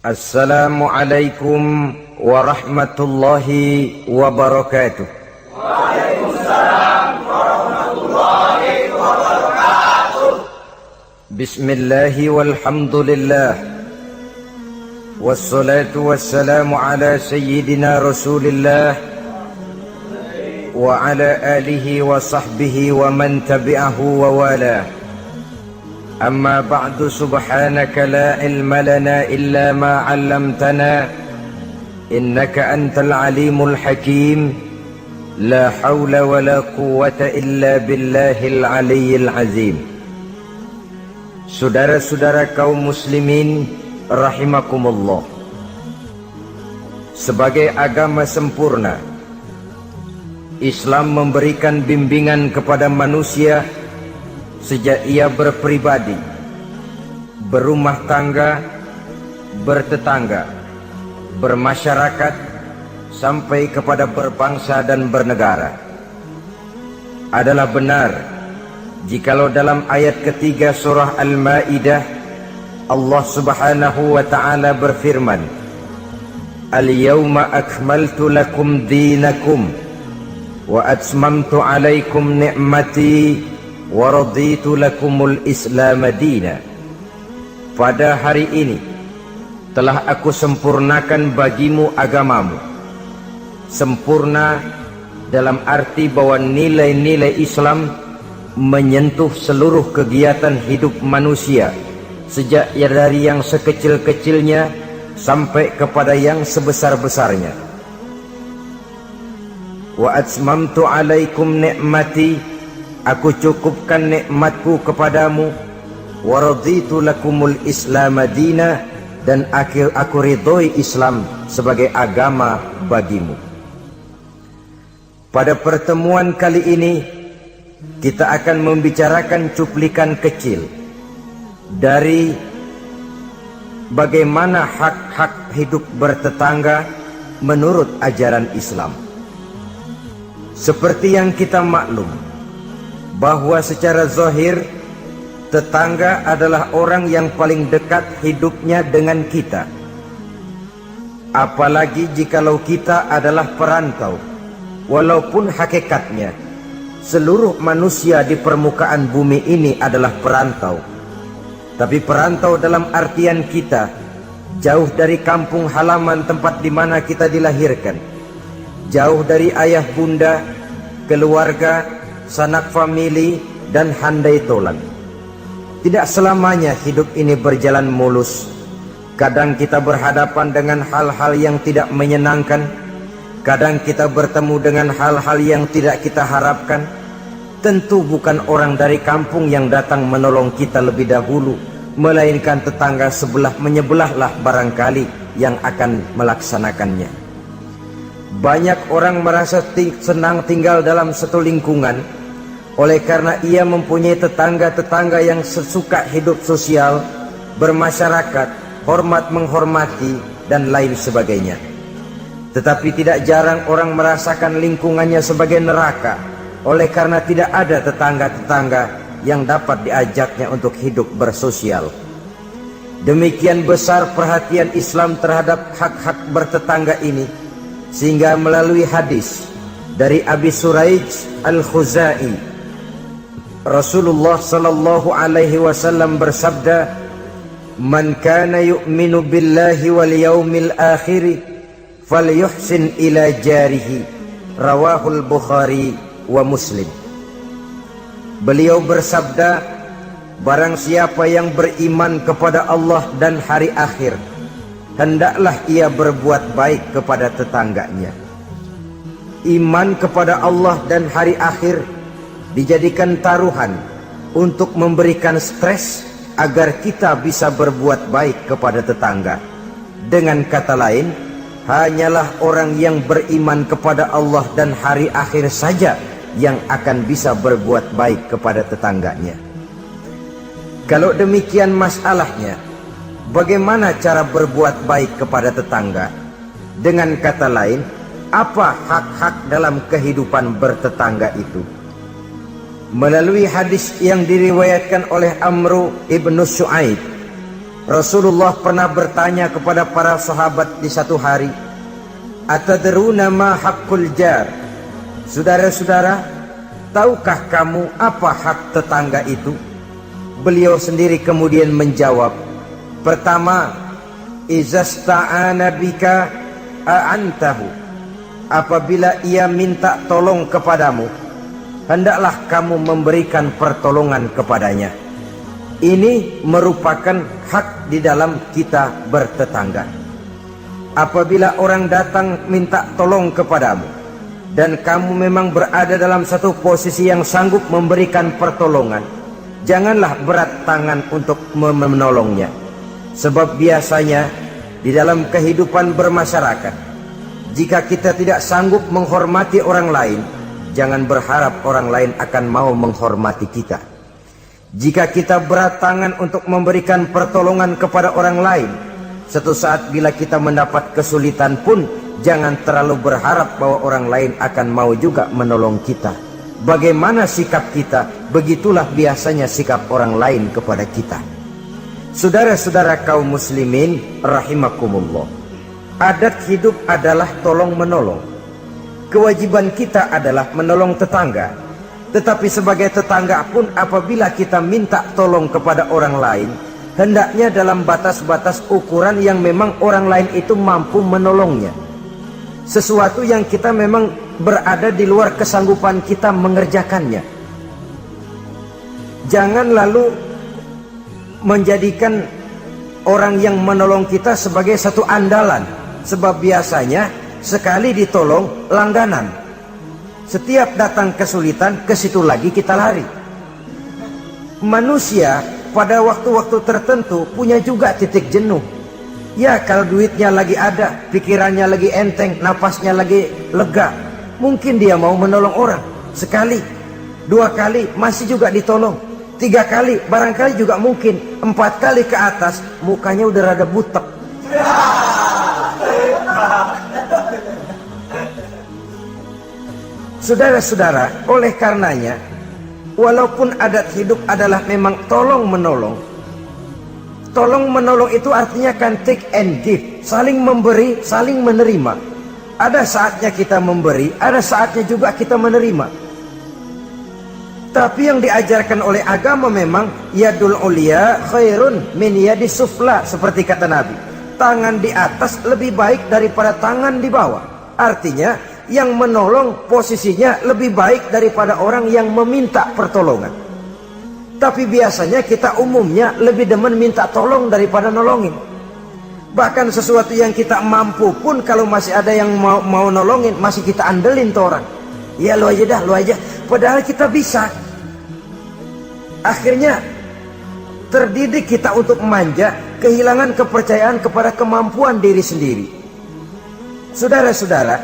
Assalamualaikum warahmatullahi wabarakatuh. Waalaikumsalam warahmatullahi wabarakatuh. Bismillahi walhamdulillah. Wassalatu wassalamu ala sayyidina Rasulillah wa ala alihi wa sahbihi wa man tabi'ahu wa walah. أما بعد سبحانك لا علم لنا إلا ما علمتنا إنك أنت العليم الحكيم لا حول ولا قوة إلا بالله العلي العظيم. Saudara-saudara kaum muslimin rahimakumullah, sebagai agama sempurna, Islam memberikan bimbingan kepada manusia sejak ia berpribadi, berumah tangga, bertetangga, bermasyarakat, sampai kepada berbangsa dan bernegara. Adalah benar jikalau dalam ayat ketiga surah Al-Maidah Allah subhanahu wa ta'ala berfirman, Al-yawma akmaltu lakum dinakum wa atmamtu alaikum ni'mati wa raditu lakumul Islam dina. Pada hari ini telah aku sempurnakan bagimu agamamu. Sempurna dalam arti bahwa nilai-nilai Islam menyentuh seluruh kegiatan hidup manusia, sejak dari yang sekecil-kecilnya sampai kepada yang sebesar-besarnya. Wa atmamtu alaikum ni'mati, aku cukupkan nikmatku kepadamu, wa raditu lakumul Islam dina, dan aku ridhoi Islam sebagai agama bagimu. Pada pertemuan kali ini kita akan membicarakan cuplikan kecil dari bagaimana hak-hak hidup bertetangga menurut ajaran Islam. Seperti yang kita maklum bahwa secara zahir tetangga adalah orang yang paling dekat hidupnya dengan kita. Apalagi jikalau kita adalah perantau, walaupun hakikatnya seluruh manusia di permukaan bumi ini adalah perantau. Tapi perantau dalam artian kita jauh dari kampung halaman tempat di mana kita dilahirkan, jauh dari ayah bunda, keluarga, sanak famili, dan handai tolan. Tidak selamanya hidup ini berjalan mulus. Kadang kita berhadapan dengan hal-hal yang tidak menyenangkan. Kadang kita bertemu dengan hal-hal yang tidak kita harapkan. Tentu bukan orang dari kampung yang datang menolong kita lebih dahulu, melainkan tetangga sebelah menyebelahlah barangkali yang akan melaksanakannya. Banyak orang merasa senang tinggal dalam satu lingkungan oleh karena ia mempunyai tetangga-tetangga yang sesuka hidup sosial, bermasyarakat, hormat menghormati, dan lain sebagainya. Tetapi tidak jarang orang merasakan lingkungannya sebagai neraka oleh karena tidak ada tetangga-tetangga yang dapat diajaknya untuk hidup bersosial. Demikian besar perhatian Islam terhadap hak-hak bertetangga ini, sehingga melalui hadis dari Abi Suraij Al-Khuzai, Rasulullah sallallahu alaihi wasallam bersabda, "Man kana yu'minu billahi wal yaumil akhir falyuhsin ila jarihi." Rawahul Bukhari wa Muslim. Beliau bersabda, barang siapa yang beriman kepada Allah dan hari akhir, hendaklah ia berbuat baik kepada tetangganya. Iman kepada Allah dan hari akhir dijadikan taruhan untuk memberikan stres agar kita bisa berbuat baik kepada tetangga. Dengan kata lain, hanyalah orang yang beriman kepada Allah dan hari akhir saja yang akan bisa berbuat baik kepada tetangganya. Kalau demikian masalahnya, bagaimana cara berbuat baik kepada tetangga? Dengan kata lain, apa hak-hak dalam kehidupan bertetangga itu? Melalui hadis yang diriwayatkan oleh Amru ibnu Shu'aib, Rasulullah pernah bertanya kepada para sahabat di satu hari, "Atadruna ma haqqul jar?" Saudara-saudara, tahukah kamu apa hak tetangga itu? Beliau sendiri kemudian menjawab, pertama, izasta'ana bika a'antahu. Apabila ia minta tolong kepadamu, hendaklah kamu memberikan pertolongan kepadanya. Ini merupakan hak di dalam kita bertetangga. Apabila orang datang minta tolong kepadamu dan kamu memang berada dalam satu posisi yang sanggup memberikan pertolongan, janganlah berat tangan untuk menolongnya. Sebab biasanya di dalam kehidupan bermasyarakat, jika kita tidak sanggup menghormati orang lain, jangan berharap orang lain akan mau menghormati kita. Jika kita berat tangan untuk memberikan pertolongan kepada orang lain, suatu saat bila kita mendapat kesulitan pun, jangan terlalu berharap bahwa orang lain akan mau juga menolong kita. Bagaimana sikap kita, begitulah biasanya sikap orang lain kepada kita. Saudara-saudara kaum muslimin rahimakumullah, adat hidup adalah tolong menolong. Kewajiban kita adalah menolong tetangga. Tetapi sebagai tetangga pun, apabila kita minta tolong kepada orang lain, hendaknya dalam batas-batas ukuran yang memang orang lain itu mampu menolongnya. Sesuatu yang kita memang berada di luar kesanggupan kita mengerjakannya. Jangan lalu menjadikan orang yang menolong kita sebagai satu andalan. Sebab biasanya sekali ditolong langganan. Setiap datang kesulitan, ke situ lagi kita lari. Manusia pada waktu-waktu tertentu punya juga titik jenuh. Ya, kalau duitnya lagi ada, pikirannya lagi enteng, napasnya lagi lega, mungkin dia mau menolong orang. Sekali, 2 kali masih juga ditolong, 3 kali barangkali juga mungkin, 4 kali ke atas mukanya udah rada butek. Saudara-saudara, oleh karenanya, walaupun adat hidup adalah memang tolong menolong, tolong menolong itu artinya kan take and give, saling memberi, saling menerima. Ada saatnya kita memberi, ada saatnya juga kita menerima. Tapi yang diajarkan oleh agama memang yadul ulia khairun min yadis sufla, seperti kata Nabi. Tangan di atas lebih baik daripada tangan di bawah. Artinya yang menolong posisinya lebih baik daripada orang yang meminta pertolongan. Tapi biasanya kita umumnya lebih demen minta tolong daripada nolongin. Bahkan sesuatu yang kita mampu pun, kalau masih ada yang mau nolongin, masih kita andelin tuh orang. Ya lu aja dah, lu aja. Padahal kita bisa. Akhirnya terdidik kita untuk manja, kehilangan kepercayaan kepada kemampuan diri sendiri. Saudara-saudara,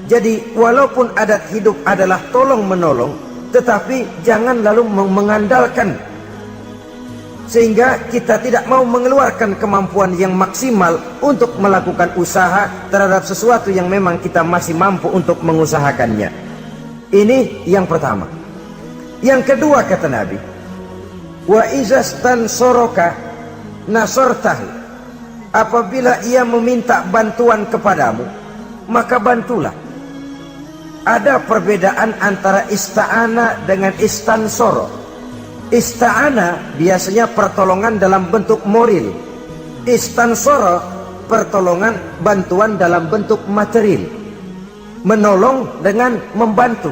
jadi walaupun adat hidup adalah tolong menolong, tetapi jangan lalu mengandalkan sehingga kita tidak mau mengeluarkan kemampuan yang maksimal untuk melakukan usaha terhadap sesuatu yang memang kita masih mampu untuk mengusahakannya. Ini yang pertama. Yang kedua kata Nabi, wa izastan soroka nasortahu. Apabila ia meminta bantuan kepadamu, maka bantulah. Ada perbedaan antara ista'ana dengan istansoro. Ista'ana biasanya pertolongan dalam bentuk moral. Istansoro pertolongan, bantuan dalam bentuk material. Menolong dengan membantu.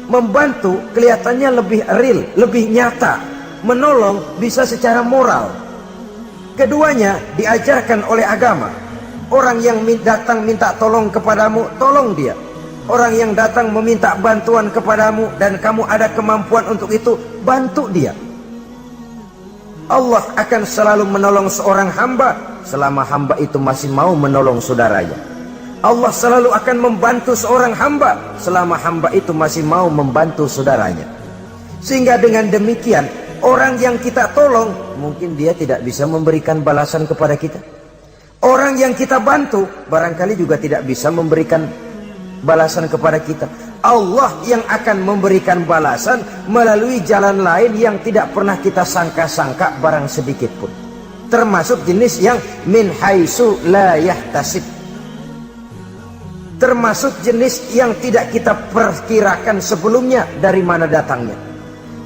Membantu kelihatannya lebih real, lebih nyata. Menolong bisa secara moral. Keduanya diajarkan oleh agama. Orang yang datang minta tolong kepadamu, tolong dia. Orang yang datang meminta bantuan kepadamu dan kamu ada kemampuan untuk itu, bantu dia. Allah akan selalu menolong seorang hamba selama hamba itu masih mau menolong saudaranya. Allah selalu akan membantu seorang hamba selama hamba itu masih mau membantu saudaranya. Sehingga dengan demikian, orang yang kita tolong mungkin dia tidak bisa memberikan balasan kepada kita. Orang yang kita bantu barangkali juga tidak bisa memberikan balasan kepada kita. Allah yang akan memberikan balasan melalui jalan lain yang tidak pernah kita sangka-sangka barang sedikit pun. termasuk jenis yang min haitsu la yahtasib, termasuk jenis yang tidak kita perkirakan sebelumnya dari mana datangnya.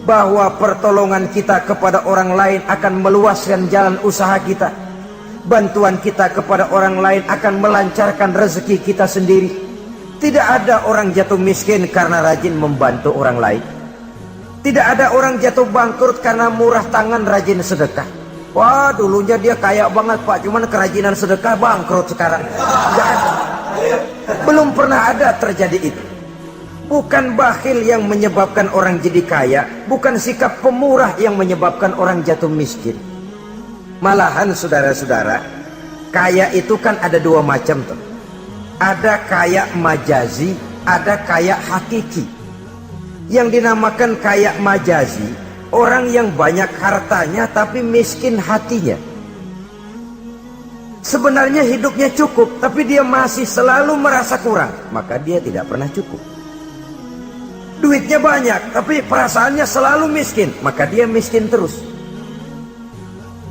Bahwa pertolongan kita kepada orang lain akan meluaskan jalan usaha kita, bantuan kita kepada orang lain akan melancarkan rezeki kita sendiri. Tidak ada orang jatuh miskin karena rajin membantu orang lain. Tidak ada orang jatuh bangkrut karena murah tangan rajin sedekah. Wah, dulunya dia kaya banget Pak, cuman kerajinan sedekah bangkrut sekarang. Tidak ada. Belum pernah ada terjadi itu. Bukan bakhil yang menyebabkan orang jadi kaya, bukan sikap pemurah yang menyebabkan orang jatuh miskin. Malahan saudara-saudara, kaya itu kan ada dua macam tuh. Ada kaya majazi, ada kaya hakiki. Yang dinamakan kaya majazi, orang yang banyak hartanya tapi miskin hatinya. Sebenarnya hidupnya cukup, tapi dia masih selalu merasa kurang, maka dia tidak pernah cukup. Duitnya banyak, tapi perasaannya selalu miskin, maka dia miskin terus.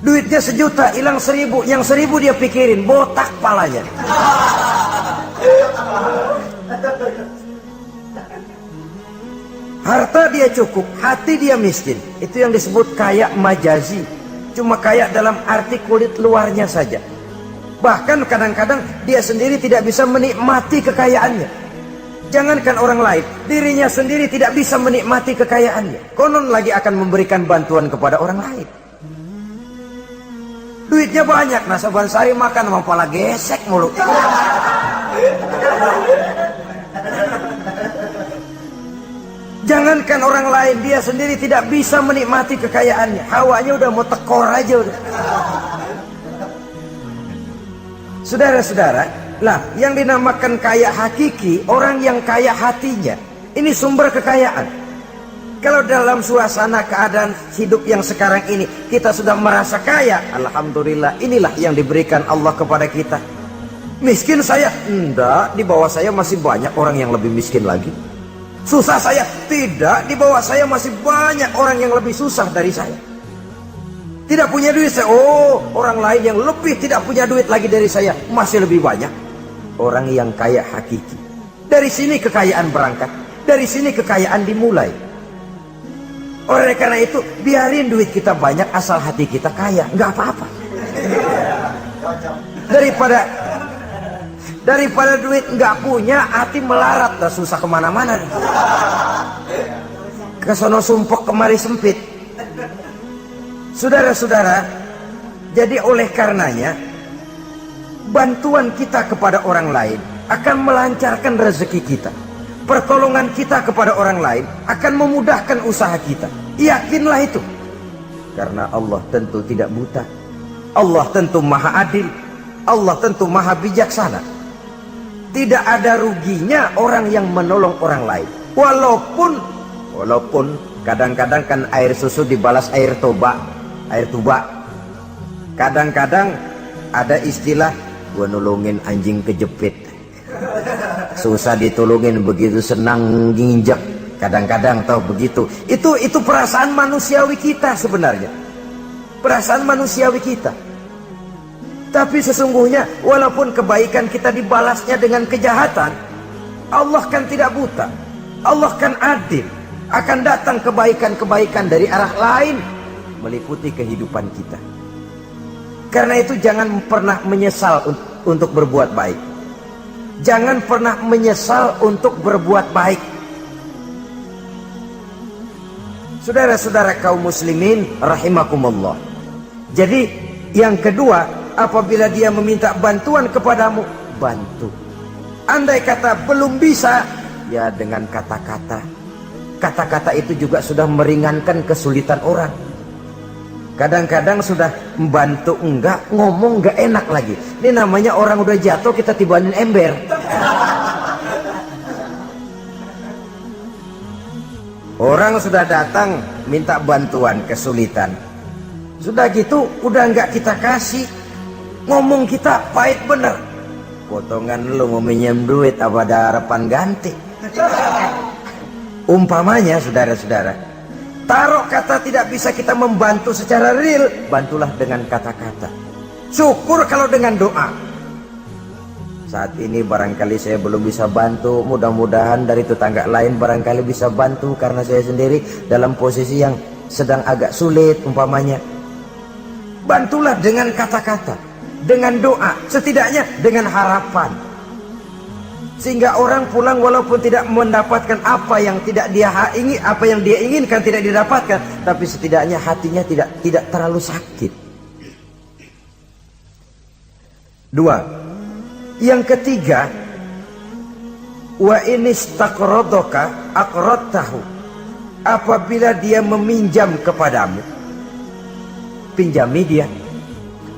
Duitnya 1 juta, hilang 1.000, yang 1.000 dia pikirin, botak palanya. Harta dia cukup, hati dia miskin. Itu yang disebut kaya majazi. Cuma kaya dalam arti kulit luarnya saja. Bahkan kadang-kadang dia sendiri tidak bisa menikmati kekayaannya. Jangankan orang lain, dirinya sendiri tidak bisa menikmati kekayaannya. Konon lagi akan memberikan bantuan kepada orang lain. Duitnya banyak, nah saban sehari makan sama pala gesek mulu. Jangankan orang lain, dia sendiri tidak bisa menikmati kekayaannya. Hawanya udah mau tekor aja udah. Saudara-saudara, lah yang dinamakan kaya hakiki, orang yang kaya hatinya, ini sumber kekayaan. Kalau dalam suasana keadaan hidup yang sekarang ini kita sudah merasa kaya, alhamdulillah, inilah yang diberikan Allah kepada kita. Miskin saya? Enggak, di bawah saya masih banyak orang yang lebih miskin lagi. Susah saya? Tidak, di bawah saya masih banyak orang yang lebih susah dari saya. Tidak punya duit saya, oh orang lain yang lebih tidak punya duit lagi dari saya masih lebih banyak. Orang yang kaya hakiki. Dari sini kekayaan berangkat, dari sini kekayaan dimulai. Oleh karena itu, biarin duit kita banyak asal hati kita kaya, nggak apa-apa. Daripada duit nggak punya, hati melarat, dah susah kemana-mana. Kesono sumpok kemari sempit. Saudara-saudara, jadi oleh karenanya bantuan kita kepada orang lain akan melancarkan rezeki kita. Pertolongan kita kepada orang lain akan memudahkan usaha kita. Yakinlah itu. Karena Allah tentu tidak buta. Allah tentu maha adil. Allah tentu maha bijaksana. Tidak ada ruginya orang yang menolong orang lain. Walaupun kadang-kadang kan air susu dibalas air tuba. Kadang-kadang ada istilah, gua nolongin anjing kejepit. Susah ditolongin, begitu senang nginjek. Kadang-kadang tahu begitu. Itu perasaan manusiawi kita sebenarnya. Perasaan manusiawi kita. Tapi sesungguhnya walaupun kebaikan kita dibalasnya dengan kejahatan, Allah kan tidak buta. Allah kan adil. Akan datang kebaikan-kebaikan dari arah lain meliputi kehidupan kita. Karena itu jangan pernah menyesal untuk berbuat baik. Jangan pernah menyesal untuk berbuat baik. Saudara-saudara kaum muslimin rahimakumullah. Jadi yang kedua, apabila dia meminta bantuan kepadamu, bantu. Andai kata belum bisa, ya dengan kata-kata. Kata-kata itu juga sudah meringankan kesulitan orang. Kadang-kadang sudah membantu enggak, ngomong enggak enak lagi. Ini namanya orang udah jatuh kita tibanin ember. Orang sudah datang minta bantuan kesulitan. Sudah gitu udah enggak kita kasih. Ngomong kita pahit bener. Potongan lu mau minjem duit apa ada harapan ganti. Umpamanya saudara-saudara, Taruh kata tidak bisa kita membantu secara real, bantulah dengan kata-kata. Syukur kalau dengan doa. Saat ini barangkali saya belum bisa bantu, mudah-mudahan dari tetangga lain barangkali bisa bantu, karena saya sendiri dalam posisi yang sedang agak sulit umpamanya. Bantulah dengan kata-kata, dengan doa, setidaknya dengan harapan. Sehingga orang pulang walaupun tidak mendapatkan apa yang tidak dia ingin, apa yang dia inginkan tidak didapatkan, tapi setidaknya hatinya tidak terlalu sakit. Dua, yang ketiga, wa inistaqradoka aqradtahu, apabila dia meminjam kepadamu, pinjami dia.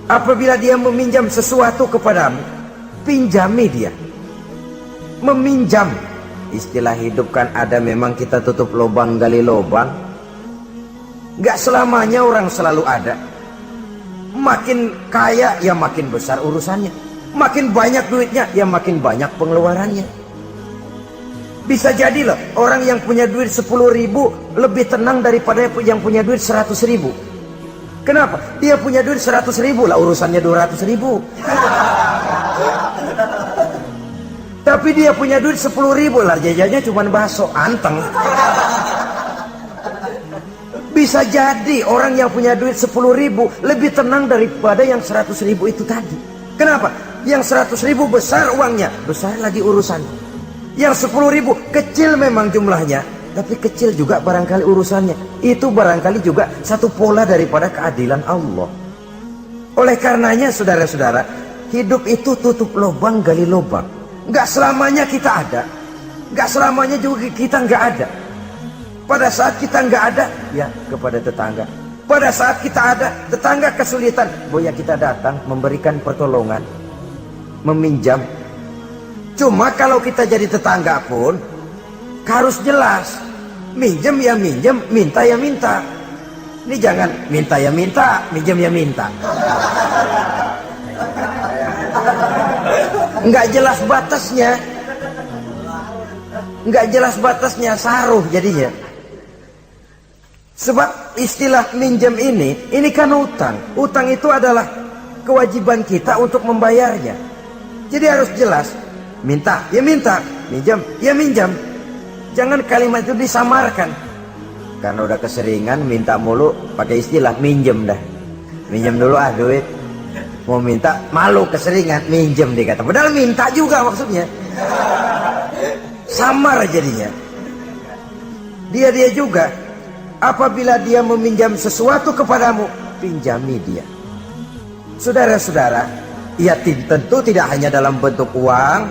Apabila dia meminjam sesuatu kepadamu, pinjami dia. Meminjam, istilah hidup kan ada, memang kita tutup lubang gali lubang. Gak selamanya orang selalu ada. Makin kaya ya makin besar urusannya, makin banyak duitnya ya makin banyak pengeluarannya. Bisa jadi loh orang yang punya duit 10.000 lebih tenang daripada yang punya duit 100.000. Kenapa? Dia punya duit 100.000 lah, urusannya 200.000. Tapi dia punya duit 10.000 lah, jajannya cuma bakso anteng. Bisa jadi orang yang punya duit 10.000 lebih tenang daripada yang 100.000 itu tadi. Kenapa? Yang 100.000 besar uangnya, besar lagi urusan. Yang 10.000 kecil memang jumlahnya, tapi kecil juga barangkali urusannya. Itu barangkali juga satu pola daripada keadilan Allah. Oleh karenanya saudara-saudara, hidup itu tutup lubang gali lubang. Gak selamanya kita ada, gak selamanya juga kita gak ada. Pada saat kita gak ada, ya kepada tetangga. Pada saat kita ada, tetangga kesulitan, boya kita datang memberikan pertolongan, meminjam. Cuma kalau kita jadi tetangga pun harus jelas, minjem ya minjem, minta ya minta. Ini jangan minta ya minta, minjem ya minta. Nggak jelas batasnya, nggak jelas batasnya, saruh jadinya. Sebab istilah minjem ini kan utang. Utang itu adalah kewajiban kita untuk membayarnya. Jadi harus jelas, minta ya minta, minjam ya minjam. Jangan kalimat itu disamarkan, karena udah keseringan minta mulu, pakai istilah minjem dah. Minjem dulu duit. Mau minta malu keseringan minjem dikata, padahal minta juga maksudnya. Samar jadinya. Dia juga apabila dia meminjam sesuatu kepadamu, pinjami dia. Saudara-saudara, ya tentu tidak hanya dalam bentuk uang,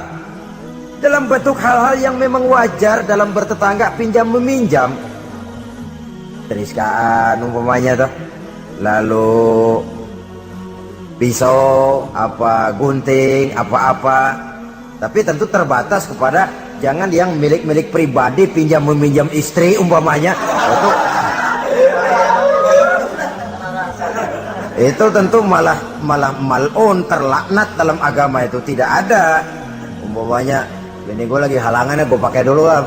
dalam bentuk hal-hal yang memang wajar dalam bertetangga, pinjam meminjam. Teriskaan umpamanya tuh, lalu pisau, apa gunting, apa-apa. Tapi tentu terbatas kepada, jangan yang milik-milik pribadi pinjam meminjam istri umpamanya. Itu tentu malah mal'un, terlaknat dalam agama, itu tidak ada. Umpamanya, ini gue lagi halangannya, gue pakai dulu lah.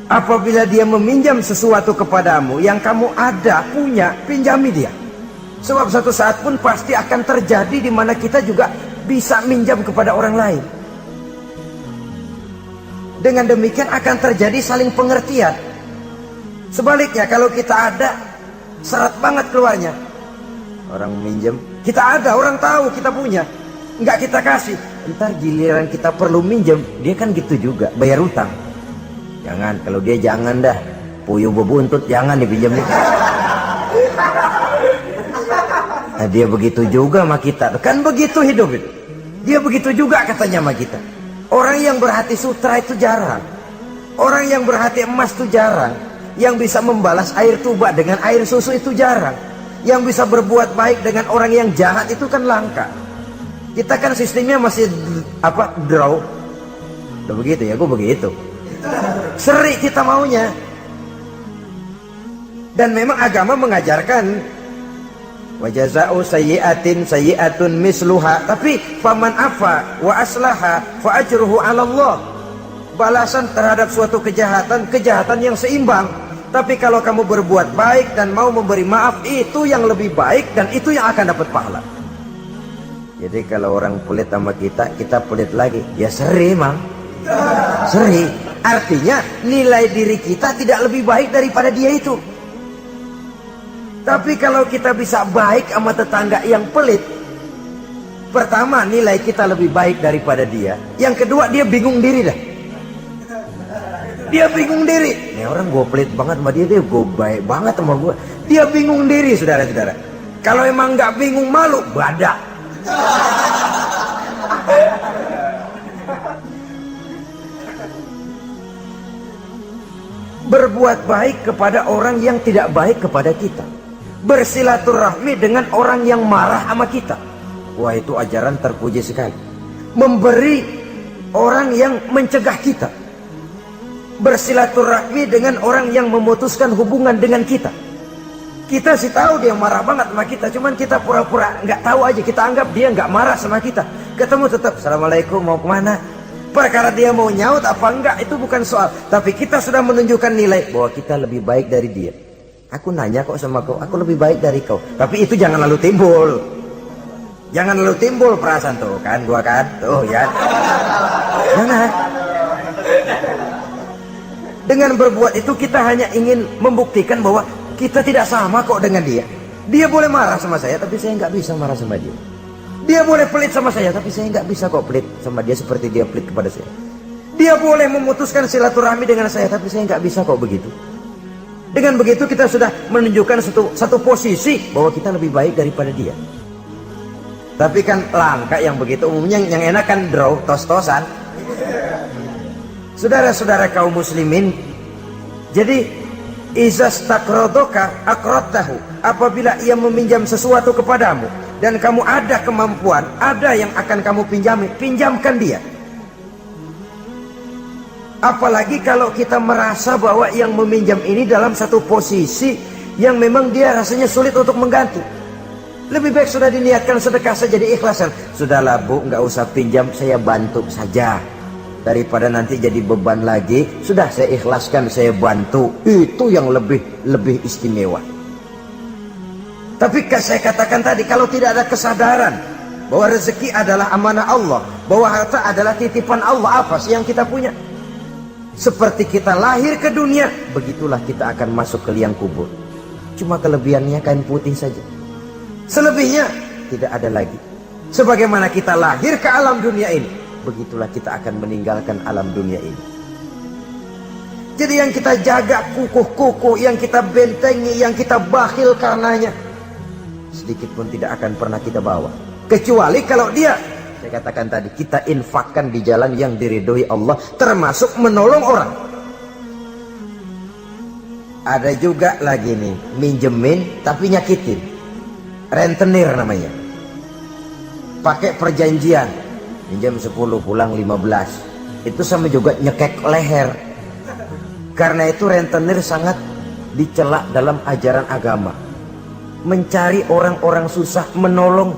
Apabila dia meminjam sesuatu kepadamu yang kamu ada, punya, pinjami dia. Sebab satu saat pun pasti akan terjadi di mana kita juga bisa minjam kepada orang lain. Dengan demikian akan terjadi saling pengertian. Sebaliknya kalau kita ada, syarat banget keluarnya. Orang minjem, kita ada, orang tahu kita punya, nggak kita kasih. Ntar giliran kita perlu minjem, dia kan gitu juga, bayar utang. Jangan, kalau dia jangan dah, puyuh bebuntut jangan dipinjemin. Nah, dia begitu juga sama kita, kan begitu hidup itu. Dia begitu juga katanya sama kita. Orang yang berhati sutra itu jarang. Orang yang berhati emas itu jarang. Yang bisa membalas air tuba dengan air susu itu jarang. Yang bisa berbuat baik dengan orang yang jahat itu kan langka. Kita kan sistemnya masih draw. Udah begitu ya, gue begitu. Seri kita maunya. Dan memang agama mengajarkan wa jazaa'u sayyi'atin misluha, tapi faman afa wa aslaha fa ajruhu 'ala Allah. balasan terhadap suatu kejahatan, kejahatan yang seimbang. Tapi kalau kamu berbuat baik dan mau memberi maaf, itu yang lebih baik dan itu yang akan dapat pahala. Jadi kalau orang pelit sama kita, kita pelit lagi, ya seri mang. Seri, artinya nilai diri kita tidak lebih baik daripada dia itu. Tapi kalau kita bisa baik sama tetangga yang pelit, pertama nilai kita lebih baik daripada dia. Yang kedua dia bingung diri dah. Dia bingung diri. Ini orang gue pelit banget sama dia gue baik banget sama gue. Dia bingung diri, saudara-saudara. Kalau emang nggak bingung malu, badak. Berbuat baik kepada orang yang tidak baik kepada kita. Bersilaturahmi dengan orang yang marah sama kita. Wah, itu ajaran terpuji sekali. Memberi orang yang mencegah kita. Bersilaturahmi dengan orang yang memutuskan hubungan dengan kita. Kita sih tahu dia marah banget sama kita, cuman kita pura-pura nggak tahu aja. Kita anggap dia nggak marah sama kita. Ketemu tetap assalamualaikum, mau kemana? Perkara dia mau nyaut apa enggak itu bukan soal, tapi kita sudah menunjukkan nilai bahwa kita lebih baik dari dia. Aku nanya kok sama kau, aku lebih baik dari kau. Tapi itu jangan lalu timbul. Jangan lalu timbul perasaan tuh kan, gua kan, tuh ya. Jangan. Dengan berbuat itu kita hanya ingin membuktikan bahwa kita tidak sama kok dengan dia. Dia boleh marah sama saya, tapi saya nggak bisa marah sama dia. Dia boleh pelit sama saya, tapi saya nggak bisa kok pelit sama dia seperti dia pelit kepada saya. Dia boleh memutuskan silaturahmi dengan saya, tapi saya nggak bisa kok begitu. Dengan begitu kita sudah menunjukkan satu posisi bahwa kita lebih baik daripada dia. Tapi kan langka yang begitu, umumnya yang enak kan draw, tos-tosan. Saudara-saudara kaum muslimin, jadi izastakrodoka akrotahu, apabila ia meminjam sesuatu kepadamu dan kamu ada kemampuan, ada yang akan kamu pinjami, pinjamkan dia. Apalagi kalau kita merasa bahwa yang meminjam ini dalam satu posisi yang memang dia rasanya sulit untuk mengganti. Lebih baik sudah diniatkan sedekah saja, diikhlaskan. Sudahlah bu, nggak usah pinjam, saya bantu saja. Daripada nanti jadi beban lagi, sudah saya ikhlaskan, saya bantu. Itu yang lebih istimewa. Tapi saya katakan tadi, kalau tidak ada kesadaran bahwa rezeki adalah amanah Allah, bahwa harta adalah titipan Allah, apa sih yang kita punya? Seperti kita lahir ke dunia, begitulah kita akan masuk ke liang kubur. Cuma kelebihannya kain putih saja. Selebihnya tidak ada lagi. Sebagaimana kita lahir ke alam dunia ini, begitulah kita akan meninggalkan alam dunia ini. Jadi yang kita jaga kukuh-kukuh, yang kita bentengi, yang kita bakhil karenanya, sedikit pun tidak akan pernah kita bawa. Kecuali kalau dia, saya katakan tadi, kita infakkan di jalan yang diridhoi Allah, termasuk menolong orang. Ada juga lagi nih, minjemin tapi nyakitin. Rentenir namanya. Pakai perjanjian. Pinjam 10 pulang 15. Itu sama juga nyekek leher. Karena itu rentenir sangat dicela dalam ajaran agama. Mencari orang-orang susah, menolong,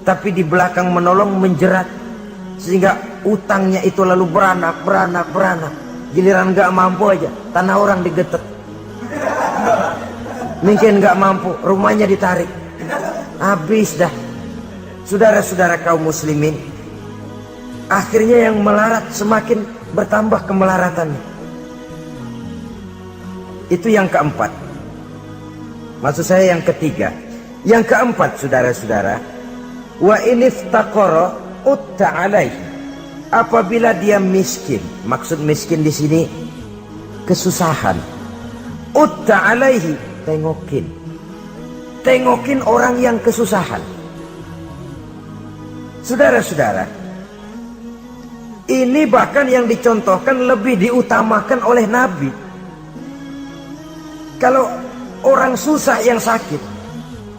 tapi di belakang menolong menjerat, sehingga utangnya itu lalu beranak. Giliran gak mampu aja, tanah orang digetek. Mungkin gak mampu, rumahnya ditarik. Habis dah. Saudara-saudara kaum muslimin, akhirnya yang melarat semakin bertambah kemelaratannya. Itu yang keempat. Maksud saya yang ketiga. Yang keempat, saudara-saudara, wa iniftaqara utta alaihi, apabila dia miskin. Maksud miskin di sini kesusahan. Utta alaihi, tengokin orang yang kesusahan. Saudara-saudara, ini bahkan yang dicontohkan lebih diutamakan oleh Nabi. Kalau orang susah yang sakit,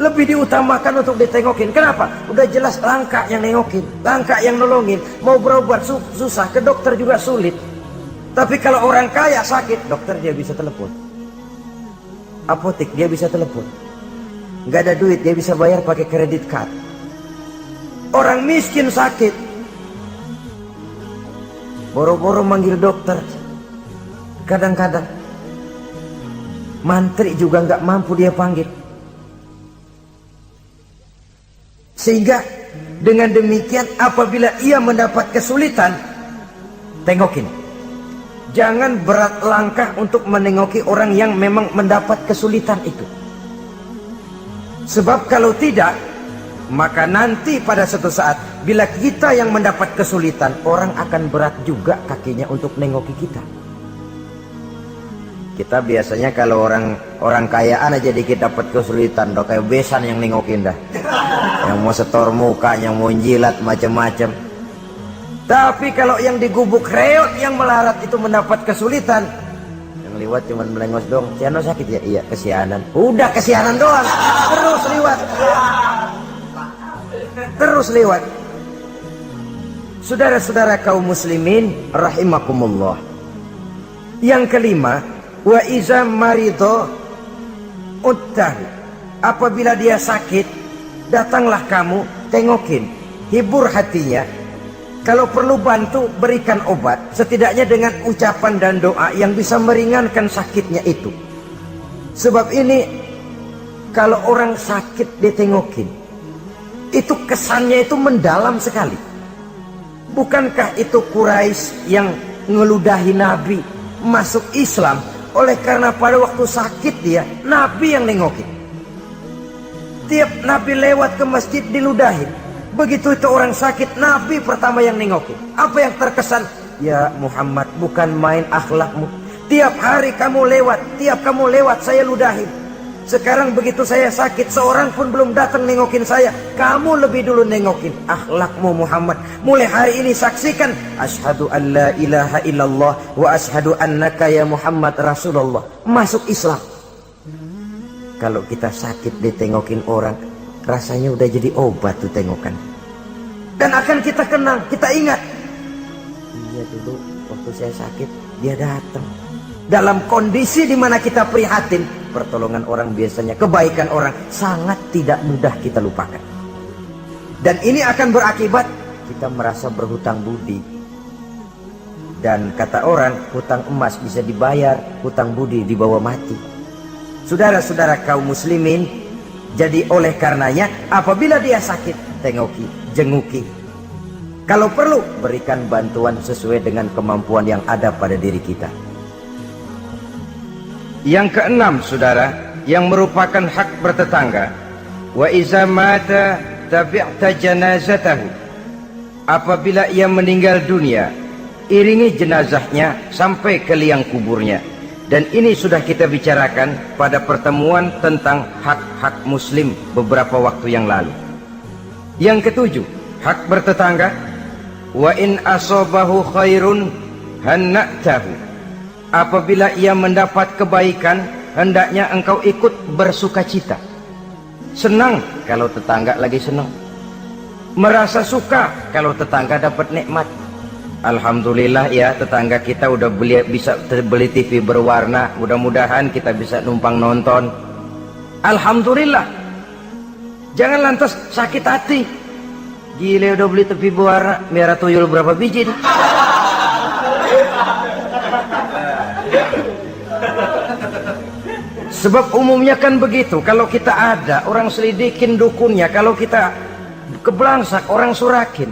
lebih diutamakan untuk ditengokin. Kenapa? Udah jelas langka yang nengokin, langka yang nolongin. Mau berobat susah, ke dokter juga sulit. Tapi kalau orang kaya sakit, dokter dia bisa telepon, apotek dia bisa telepon. Nggak ada duit, dia bisa bayar pakai kredit card. Orang miskin sakit, boro-boro manggil dokter. Kadang-kadang mantri juga nggak mampu dia panggil. Sehingga dengan demikian apabila ia mendapat kesulitan, tengokin. Jangan berat langkah untuk menengoki orang yang memang mendapat kesulitan itu. Sebab kalau tidak, maka nanti pada suatu saat bila kita yang mendapat kesulitan, orang akan berat juga kakinya untuk nengoki kita. Kita biasanya kalau orang kayaan aja dikit dapat kesulitan, dok kayak besan yang nengokin dah. Yang mau setor muka, yang mau jilat macam-macam. Tapi kalau yang digubuk reot yang melarat itu mendapat kesulitan, yang lewat cuma melengos dong. Ciano sakit ya? Iya, kesianan. Udah kesianan doang. Terus lewat. Terus lewat. Saudara-saudara kaum muslimin rahimakumullah. Yang kelima, wa iza marido uttahu. Apabila dia sakit, datanglah kamu, tengokin, hibur hatinya. Kalau perlu bantu, berikan obat, setidaknya dengan ucapan dan doa yang bisa meringankan sakitnya itu. Sebab ini, kalau orang sakit ditengokin, itu kesannya itu mendalam sekali. Bukankah itu Quraisy yang ngeludahi Nabi masuk Islam? Oleh karena pada waktu sakit dia, Nabi yang nengokin. Tiap Nabi lewat ke masjid diludahin. Begitu itu orang sakit, Nabi pertama yang nengokin. Apa yang terkesan? Ya Muhammad, bukan main akhlakmu. Tiap hari kamu lewat saya ludahin. Sekarang begitu saya sakit, seorang pun belum datang nengokin saya. Kamu lebih dulu nengokin. Akhlakmu Muhammad. Mulai hari ini saksikan. Asyhadu an la ilaha illallah wa asyhadu annaka ya Muhammad Rasulullah. Masuk Islam. Kalau kita sakit ditengokin orang, rasanya udah jadi obat tuh tengokan. Dan akan kita kenang, kita ingat. Iya dulu waktu saya sakit, dia datang. Dalam kondisi dimana kita prihatin, pertolongan orang biasanya, kebaikan orang sangat tidak mudah kita lupakan. Dan ini akan berakibat kita merasa berhutang budi. Dan kata orang, hutang emas bisa dibayar, hutang budi dibawa mati. Saudara-saudara kaum muslimin, jadi oleh karenanya apabila dia sakit, tengoki, jenguki. Kalau perlu, berikan bantuan sesuai dengan kemampuan yang ada pada diri kita. Yang keenam, saudara, yang merupakan hak bertetangga, wa iza mata tabi'ta janazatahu. Apabila ia meninggal dunia, iringi jenazahnya sampai ke liang kuburnya. Dan ini sudah kita bicarakan pada pertemuan tentang hak-hak muslim beberapa waktu yang lalu. Yang ketujuh, hak bertetangga, wa in asobahu khairun hanna'tahu. Apabila ia mendapat kebaikan, hendaknya engkau ikut bersukacita. Senang kalau tetangga lagi senang. Merasa suka kalau tetangga dapat nikmat. Alhamdulillah ya, tetangga kita udah bisa beli TV berwarna. Mudah-mudahan kita bisa numpang nonton. Alhamdulillah. Jangan lantas sakit hati. Gile udah beli TV berwarna, merah tuyul berapa biji nih? Sebab umumnya kan begitu. Kalau kita ada, orang selidikin dukunnya. Kalau kita kebelangsak, orang surakin.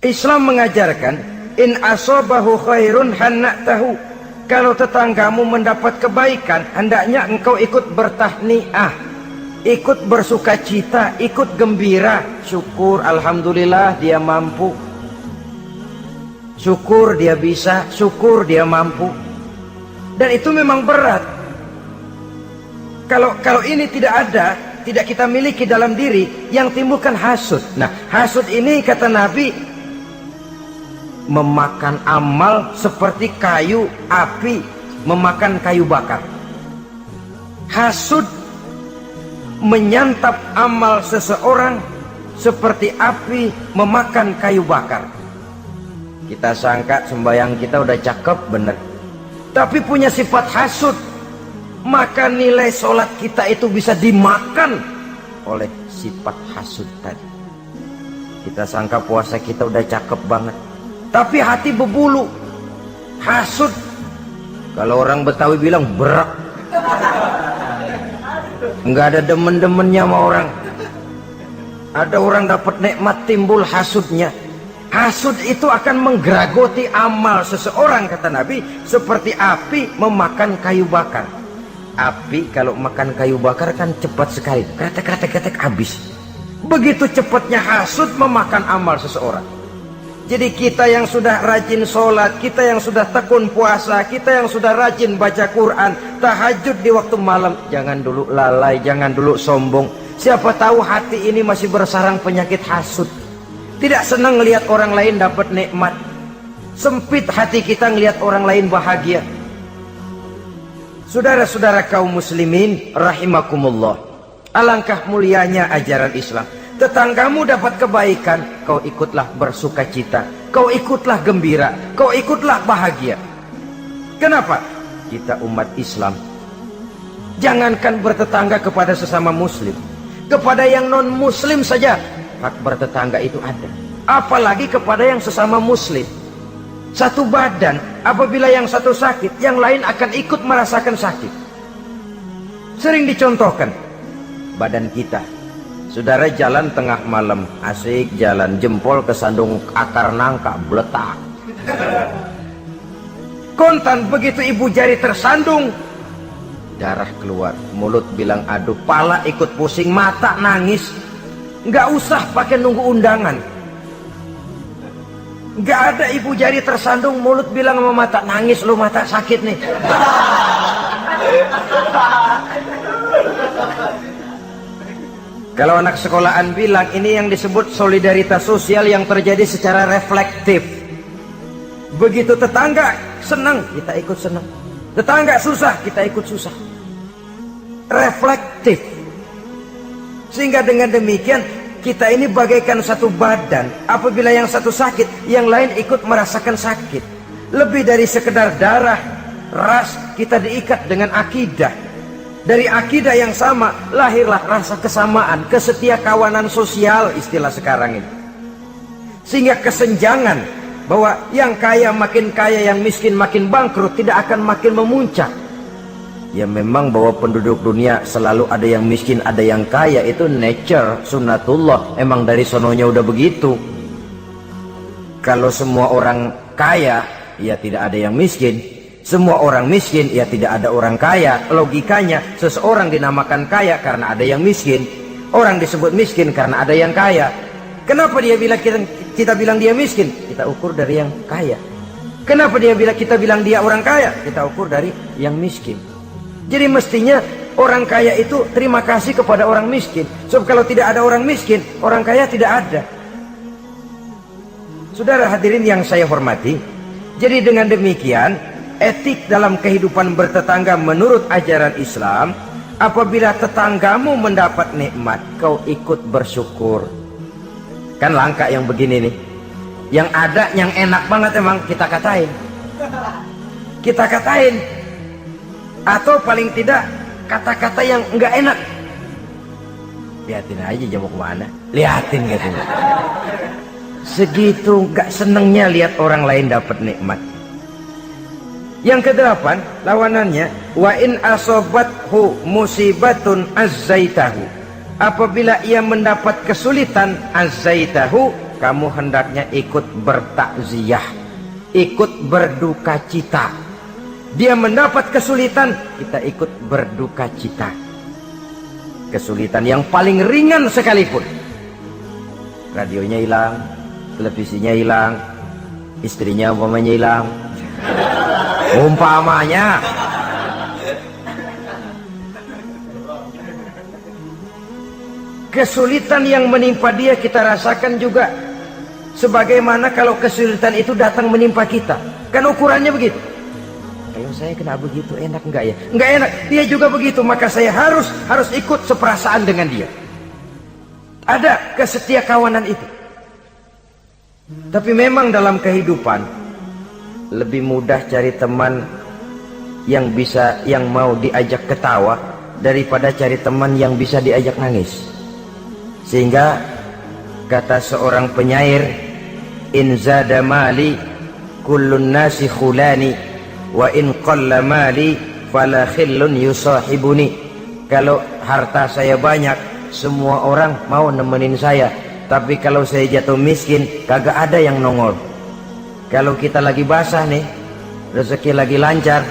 Islam mengajarkan, in asobahu khairun hanna'tahu. Kalau tetanggamu mendapat kebaikan, hendaknya engkau ikut bertahniah, ikut bersukacita, ikut gembira. Syukur, alhamdulillah dia mampu. Syukur dia bisa, syukur dia mampu. Dan itu memang berat. Kalau ini tidak ada, tidak kita miliki dalam diri, yang timbulkan hasud. Nah, hasud ini kata Nabi, memakan amal seperti kayu api memakan kayu bakar. Hasud menyantap amal seseorang seperti api memakan kayu bakar. Kita sangka sembahyang kita udah cakep bener, tapi punya sifat hasud, maka nilai sholat kita itu bisa dimakan oleh sifat hasud tadi. Kita sangka puasa kita udah cakep banget, tapi hati berbulu, hasud. Kalau orang Betawi bilang berak, nggak ada demen-demennya sama orang. Ada orang dapat nikmat, timbul hasudnya. Hasud itu akan menggeragoti amal seseorang, kata Nabi, seperti api memakan kayu bakar. Api kalau makan kayu bakar kan cepat sekali, kretek habis. Begitu cepatnya hasud memakan amal seseorang. Jadi kita yang sudah rajin sholat, kita yang sudah tekun puasa, kita yang sudah rajin baca Quran, tahajud di waktu malam, jangan dulu lalai, jangan dulu sombong. Siapa tahu hati ini masih bersarang penyakit hasud. Tidak senang melihat orang lain dapat nikmat. Sempit hati kita melihat orang lain bahagia. Saudara-saudara kaum muslimin rahimakumullah, alangkah mulianya ajaran Islam. Tetanggamu dapat kebaikan, kau ikutlah bersuka cita, kau ikutlah gembira, kau ikutlah bahagia. Kenapa? Kita umat Islam, jangankan bertetangga kepada sesama muslim, kepada yang non muslim saja hak bertetangga itu ada, apalagi kepada yang sesama muslim. Satu badan, apabila yang satu sakit, yang lain akan ikut merasakan sakit. Sering dicontohkan, badan kita, saudara jalan tengah malam, asik jalan, jempol kesandung akar nangka, beletak. Kontan begitu ibu jari tersandung, darah keluar, mulut bilang aduh, pala ikut pusing, mata nangis. Nggak usah pakai nunggu undangan. Nggak ada ibu jari tersandung, mulut bilang sama mata, nangis lu, mata sakit nih. Kalau anak sekolahan bilang, ini yang disebut solidaritas sosial yang terjadi secara reflektif. Begitu tetangga senang, kita ikut senang. Tetangga susah, kita ikut susah. Reflektif. Sehingga dengan demikian kita ini bagaikan satu badan. Apabila yang satu sakit, yang lain ikut merasakan sakit. Lebih dari sekedar darah, ras, kita diikat dengan akidah. Dari akidah yang sama lahirlah rasa kesamaan, kesetiakawanan sosial istilah sekarang ini. Sehingga kesenjangan bahwa yang kaya makin kaya, yang miskin makin bangkrut tidak akan makin memuncak. Ya memang bahwa penduduk dunia selalu ada yang miskin, ada yang kaya, itu nature, sunnatullah, emang dari sononya udah begitu. Kalau semua orang kaya, ya tidak ada yang miskin. Semua orang miskin, ya tidak ada orang kaya. Logikanya, seseorang dinamakan kaya karena ada yang miskin. Orang disebut miskin karena ada yang kaya. Kenapa dia bilang kita bilang dia miskin? Kita ukur dari yang kaya. Kenapa kita bilang dia orang kaya? Kita ukur dari yang miskin. Jadi mestinya orang kaya itu terima kasih kepada orang miskin. Sebab kalau tidak ada orang miskin, orang kaya tidak ada. Saudara hadirin yang saya hormati, jadi dengan demikian etik dalam kehidupan bertetangga menurut ajaran Islam, apabila tetanggamu mendapat nikmat, kau ikut bersyukur. Kan langka yang begini nih. Yang ada yang enak banget emang kita katain. Kita katain. Atau paling tidak kata-kata yang enggak enak. Lihatin aja jamu kemana. Lihatin gitu. Segitu enggak senengnya lihat orang lain dapat nikmat. Yang kedelapan, lawanannya, wa in asobathu musibatun azzaitahu. Apabila ia mendapat kesulitan, azzaitahu, kamu hendaknya ikut bertakziah, ikut berduka cita. Dia mendapat kesulitan, kita ikut berduka cita. Kesulitan yang paling ringan sekalipun. Radionya hilang, televisinya hilang, istrinya umpamanya hilang. Umpamanya. Kesulitan yang menimpa dia kita rasakan juga. Sebagaimana kalau kesulitan itu datang menimpa kita. Kan ukurannya begitu. Kalau saya kena begitu enak enggak ya? Enggak enak. Dia juga begitu, maka saya harus ikut seperasaan dengan dia. Ada kesetiakawanan itu. Tapi memang dalam kehidupan lebih mudah cari teman yang mau diajak ketawa daripada cari teman yang bisa diajak nangis. Sehingga kata seorang penyair, in zada mali kullun nasi khulani wa in qalla mali fala khillun yusahibuni. Kalau harta saya banyak, semua orang mau nemenin saya, tapi kalau saya jatuh miskin, kagak ada yang nongol. Kalau kita lagi basah nih, rezeki lagi lancar,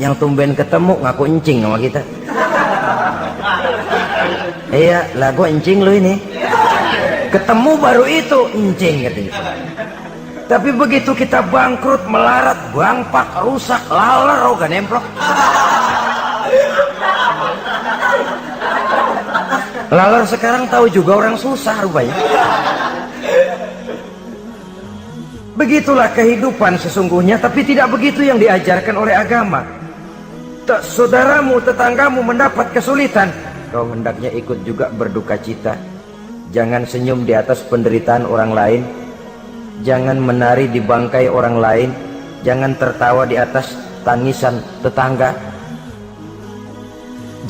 yang tumben ketemu ngaku encing sama kita. Iya lah, gua encing lu ini. Ketemu baru itu encing katanya. Tapi begitu kita bangkrut, melarat, bangpak, rusak, laler, gak nemplok. Laler sekarang tahu juga orang susah rupanya. Begitulah kehidupan sesungguhnya, tapi tidak begitu yang diajarkan oleh agama. Saudaramu, tetanggamu mendapat kesulitan, kau hendaknya ikut juga berduka cita. Jangan senyum di atas penderitaan orang lain, jangan menari di bangkai orang lain, jangan tertawa di atas tangisan tetangga,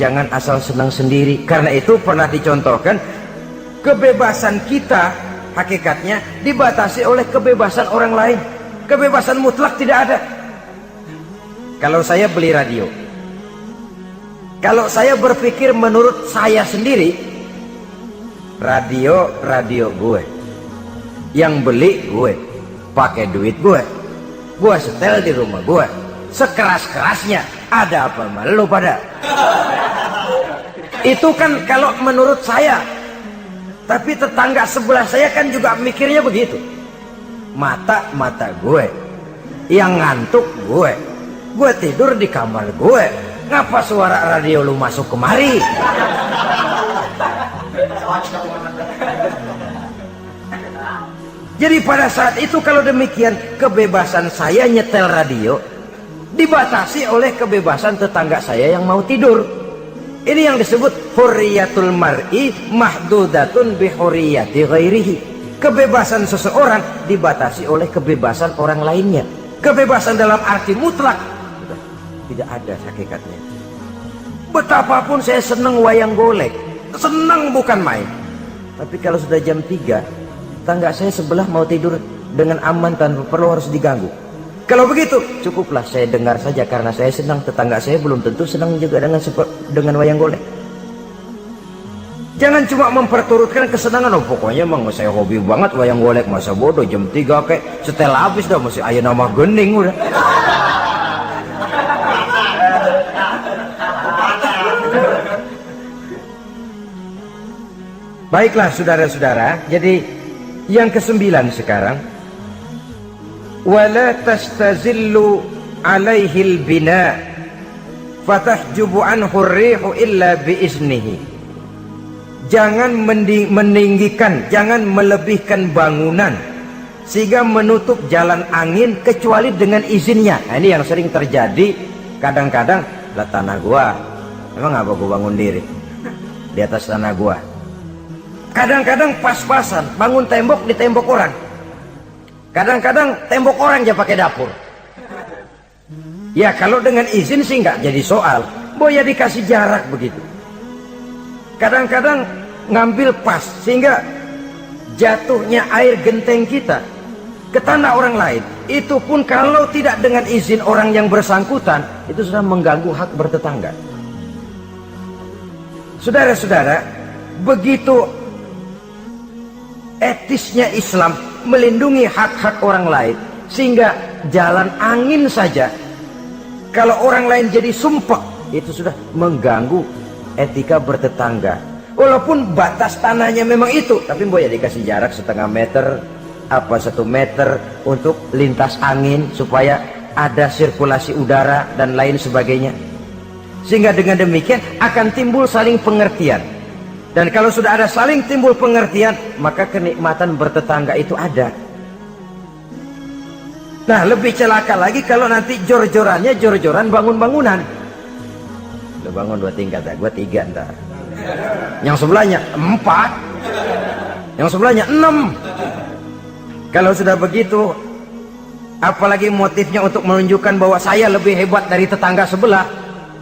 jangan asal senang sendiri. Karena itu pernah dicontohkan, kebebasan kita hakikatnya dibatasi oleh kebebasan orang lain. Kebebasan mutlak tidak ada. Kalau saya beli radio, kalau saya berpikir menurut saya sendiri, radio gue, yang beli gue, pakai duit gue setel di rumah gue, sekeras-kerasnya, ada apa malu pada? Itu kan kalau menurut saya. Tapi tetangga sebelah saya kan juga mikirnya begitu. Mata gue, yang ngantuk gue tidur di kamar gue, ngapa suara radio lu masuk kemari? Jadi pada saat itu kalau demikian, kebebasan saya nyetel radio dibatasi oleh kebebasan tetangga saya yang mau tidur. Ini yang disebut hurriyatul mar'i mahdudatun bi hurriyati ghairihi. Kebebasan seseorang dibatasi oleh kebebasan orang lainnya. Kebebasan dalam arti mutlak tidak ada hakikatnya. Betapapun saya senang wayang golek, senang bukan main. Tapi kalau sudah jam 3, tetangga saya sebelah mau tidur dengan aman tanpa perlu harus diganggu. Kalau begitu, cukuplah saya dengar saja karena saya senang. Tetangga saya belum tentu senang juga dengan wayang golek. Jangan cuma memperturutkan kesenangan. Oh, pokoknya emang saya hobi banget wayang golek, masa bodoh jam 3 kayak setel habis dah, masih ayo nama gening udah. Baiklah saudara-saudara, jadi yang ke-9 sekarang, wala tastazillu alaihil bina fatahjubu anhu rihu illa biiznihi. Jangan meninggikan, jangan melebihkan bangunan sehingga menutup jalan angin kecuali dengan izinnya. Nah, ini yang sering terjadi. Kadang-kadang, lah tanah gua, emang apa gua bangun diri di atas tanah gua. Kadang-kadang pas-pasan bangun tembok di tembok orang. Kadang-kadang tembok orang aja pakai dapur. Ya kalau dengan izin sih nggak jadi soal. Boya dikasih jarak begitu. Kadang-kadang ngambil pas sehingga jatuhnya air genteng kita ke tanah orang lain. Itu pun kalau tidak dengan izin orang yang bersangkutan, itu sudah mengganggu hak bertetangga. Saudara-saudara, begitu etisnya Islam melindungi hak-hak orang lain, sehingga jalan angin saja kalau orang lain jadi sumpek, itu sudah mengganggu etika bertetangga. Walaupun batas tanahnya memang itu, tapi boleh dikasih jarak setengah meter, apa 1 meter untuk lintas angin supaya ada sirkulasi udara dan lain sebagainya. Sehingga dengan demikian akan timbul saling pengertian. Dan kalau sudah ada saling timbul pengertian, maka kenikmatan bertetangga itu ada. Nah, lebih celaka lagi kalau nanti jor-jorannya jor-joran bangun-bangunan. Lu bangun 2 tingkat, gua 3 ntar. Yang sebelahnya 4, yang sebelahnya 6. Kalau sudah begitu, apalagi motifnya untuk menunjukkan bahwa saya lebih hebat dari tetangga sebelah,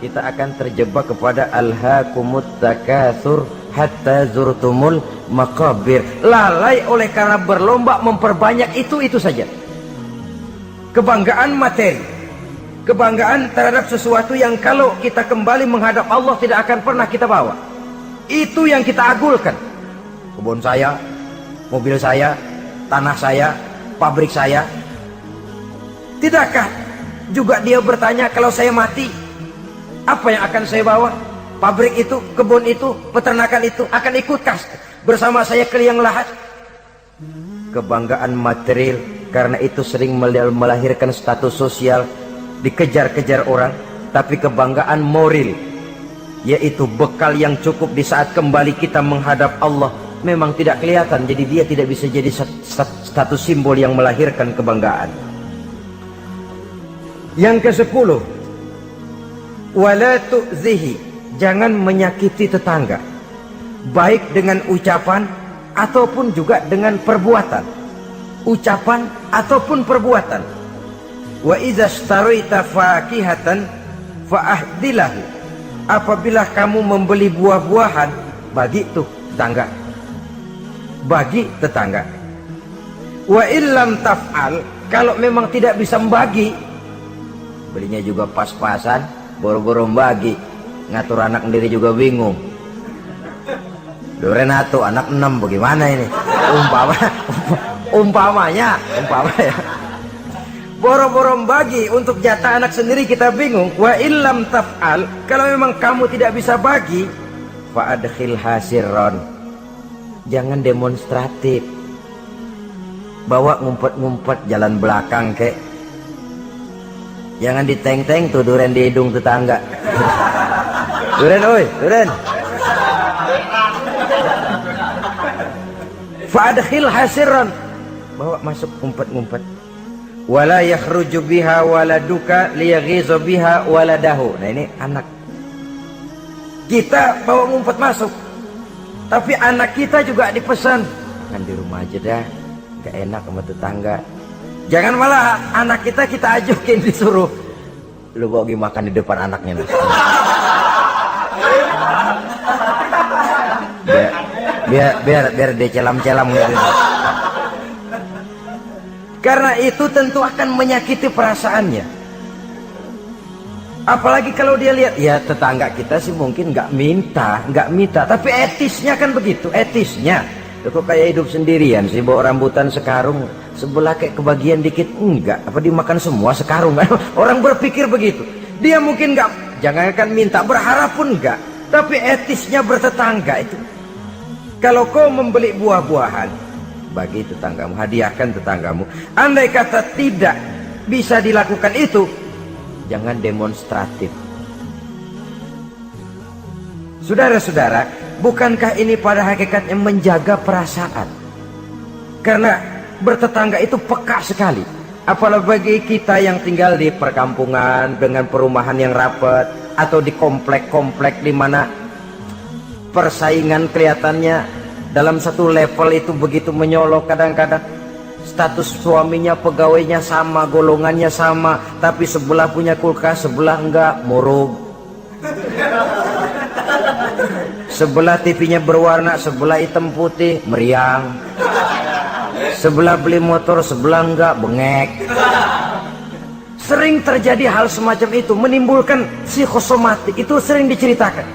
kita akan terjebak kepada alhaakumut takatsur hatta zurtumul maqabir. Lalai oleh karena berlomba memperbanyak itu saja. Kebanggaan materi, kebanggaan terhadap sesuatu yang kalau kita kembali menghadap Allah tidak akan pernah kita bawa. Itu yang kita agulkan. Kebun saya, mobil saya, tanah saya, pabrik saya. Tidakkah juga dia bertanya, kalau saya mati, apa yang akan saya bawa? Pabrik itu, kebun itu, peternakan itu akan ikutkah bersama saya ke liang lahat? Kebanggaan material, karena itu sering melahirkan status sosial, dikejar-kejar orang. Tapi kebanggaan moral, yaitu bekal yang cukup di saat kembali kita menghadap Allah, memang tidak kelihatan, jadi dia tidak bisa jadi status simbol yang melahirkan kebanggaan. Yang ke-10, wala tu'zihi, jangan menyakiti tetangga, baik dengan ucapan ataupun juga dengan perbuatan. Ucapan ataupun perbuatan. Wa idza ishtaraita fakihatan fa'ahdilahu, apabila kamu membeli buah-buahan, bagi tuh tetangga, bagi tetangga. Wa illam taf'al, kalau memang tidak bisa membagi, belinya juga pas-pasan, boro-boro bagi, ngatur anak sendiri juga bingung. Renato anak 6 bagaimana ini? Umpamanya boro-boro bagi untuk jatah anak sendiri kita bingung. Wa illam taf'al, kalau memang kamu tidak bisa bagi, fa'adkhil hasirron, jangan demonstratif, bawa ngumpet-ngumpet jalan belakang kek. Jangan diteng-teng tuh duren di hidung tetangga. Duren, oi, duren. Fa'adkhil hasirron, bawa masuk ngumpet-ngumpet. Wala yakhruju biha waladuka liyaghizu biha waladahu. Nah ini anak. Kita bawa ngumpet masuk, tapi anak kita juga dipesan, kan di rumah aja dah, gak enak sama tetangga. Jangan malah anak kita ajukin, disuruh lu bawa pergi makan di depan anaknya. Biar dia celam-celam gitu. Karena itu tentu akan menyakiti perasaannya. Apalagi kalau dia lihat, ya tetangga kita sih mungkin nggak minta, tapi etisnya kan begitu, etisnya. Kok kayak hidup sendirian sih, bawa rambutan sekarung, sebelah kayak kebagian dikit, enggak, apa dimakan semua sekarung? Orang berpikir begitu. Dia mungkin nggak, jangankan minta, berharap pun enggak, tapi etisnya bertetangga itu. Kalau kau membeli buah-buahan, bagi tetanggamu, hadiahkan tetanggamu. Andai kata tidak bisa dilakukan itu, jangan demonstratif. Saudara-saudara, bukankah ini pada hakikatnya menjaga perasaan? Karena bertetangga itu peka sekali. Apalagi bagi kita yang tinggal di perkampungan dengan perumahan yang rapat, atau di komplek-komplek di mana persaingan kelihatannya dalam satu level itu begitu menyolok. Kadang-kadang status suaminya, pegawainya sama, golongannya sama, tapi sebelah punya kulkas, sebelah enggak, murug. Sebelah TV-nya berwarna, sebelah hitam putih, meriang. Sebelah beli motor, sebelah enggak, bengek. Sering terjadi hal semacam itu, menimbulkan psikosomatik. Itu sering diceritakan,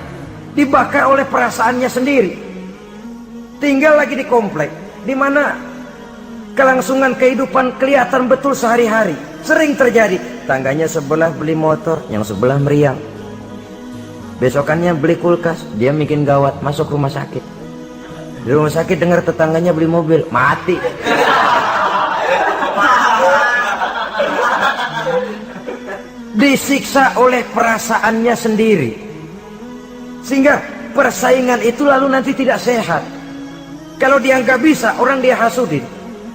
dibakar oleh perasaannya sendiri. Tinggal lagi di komplek, di mana kelangsungan kehidupan kelihatan betul sehari-hari. Sering terjadi, tangganya sebelah beli motor, yang sebelah meriang. Besokannya beli kulkas, dia bikin gawat, masuk rumah sakit. Di rumah sakit dengar tetangganya beli mobil, mati. Disiksa oleh perasaannya sendiri, sehingga persaingan itu lalu nanti tidak sehat. Kalau dia nggak bisa, orang dia hasudin.